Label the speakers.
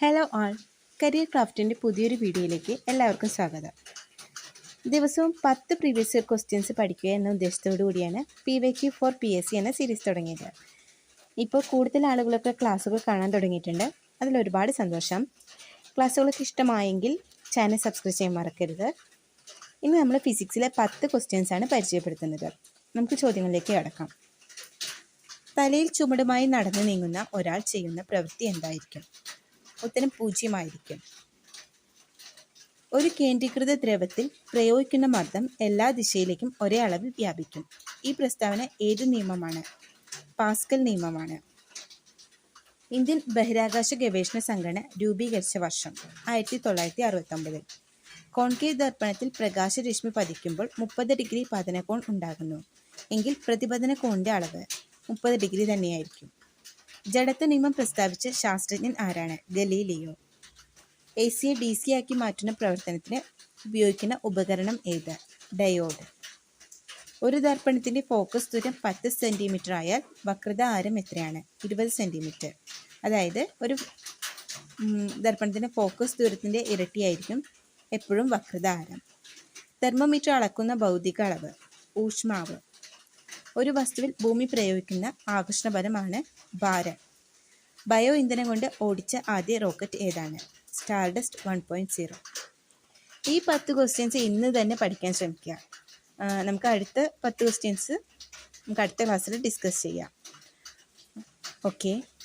Speaker 1: Hello ആൾ, career ക്രാഫ്റ്റിൻ്റെ പുതിയൊരു വീഡിയോയിലേക്ക് എല്ലാവർക്കും സ്വാഗതം. ദിവസവും 10 പ്രീവിയസ് ഇയർ ക്വസ്റ്റ്യൻസ് പഠിക്കുക എന്ന ഉദ്ദേശത്തോടു കൂടിയാണ് PYQ ഫോർ PSC എന്ന സീരീസ് തുടങ്ങിയത്. ഇപ്പോൾ കൂടുതൽ ആളുകളൊക്കെ ക്ലാസ്സുകൾ കാണാൻ തുടങ്ങിയിട്ടുണ്ട്. അതിലൊരുപാട് സന്തോഷം. ക്ലാസ്സുകളൊക്കെ ഇഷ്ടമായെങ്കിൽ ചാനൽ സബ്സ്ക്രൈബ് ചെയ്യാൻ മറക്കരുത്. ഇന്ന് നമ്മൾ ഫിസിക്സിലെ 10 ക്വസ്റ്റ്യൻസാണ് പരിചയപ്പെടുത്തുന്നത്. നമുക്ക് ചോദ്യങ്ങളിലേക്ക് കടക്കാം. തലയിൽ ചുമടുമായി നടന്നു നീങ്ങുന്ന ഒരാൾ ചെയ്യുന്ന പ്രവൃത്തി എന്തായിരിക്കും? ഉത്തരം 0 ആയിരിക്കും. ഒരു കേന്ദ്രീകൃത ദ്രവത്തിൽ പ്രയോഗിക്കുന്ന മർദ്ദം എല്ലാ ദിശയിലേക്കും ഒരേ അളവിൽ വ്യാപിക്കും. ഈ പ്രസ്താവന ഏത് നിയമമാണ്? പാസ്കൽ നിയമമാണ്. ഇന്ത്യൻ ബഹിരാകാശ ഗവേഷണ സംഘടന രൂപീകരിച്ച വർഷം 1969. കോൺകേവ് ദർപ്പണത്തിൽ പ്രകാശരശ്മി പതിക്കുമ്പോൾ 30 ഡിഗ്രി പതനകോൺ ഉണ്ടാകുന്നു എങ്കിൽ പ്രതിപതന കോണിന്റെ അളവ് 30 ഡിഗ്രി തന്നെയായിരിക്കും. ജഡത്വ നിയമം പ്രസ്താവിച്ച ശാസ്ത്രജ്ഞൻ ആരാണ്? ഗലീലിയോ. AC യെ DC ആക്കി മാറ്റുന്ന പ്രവർത്തനത്തിന് ഉപയോഗിക്കുന്ന ഉപകരണം ഏത്? ഡയോഡ്. ഒരു ദർപ്പണത്തിന്റെ ഫോക്കസ് ദൂരം 10 സെന്റിമീറ്റർ ആയാൽ വക്രത ആരം എത്രയാണ്? 20 സെന്റിമീറ്റർ. അതായത് ഒരു ദർപ്പണത്തിന്റെ ഫോക്കസ് ദൂരത്തിന്റെ ഇരട്ടിയായിരിക്കും എപ്പോഴും വക്രത ആരം. തെർമോമീറ്റർ അളക്കുന്ന ഭൗതിക അളവ്? ഊഷ്മാവ്. ഒരു വസ്തുവിൽ ഭൂമി പ്രയോഗിക്കുന്ന ആകർഷണ ബലമാണ് ഭാരം. ബയോ ഇന്ധനം കൊണ്ട് ഓടിച്ച ആദ്യ റോക്കറ്റ് ഏതാണ്? സ്റ്റാർഡസ്റ്റ് 1.0. ഈ 10 ക്വസ്റ്റ്യൻസ് ഇന്ന് തന്നെ പഠിക്കാൻ ശ്രമിക്കുക. നമുക്ക് അടുത്ത 10 ക്വസ്റ്റ്യൻസ് നമുക്ക് അടുത്ത ക്ലാസ്സിൽ ഡിസ്കസ് ചെയ്യാം. ഓക്കെ.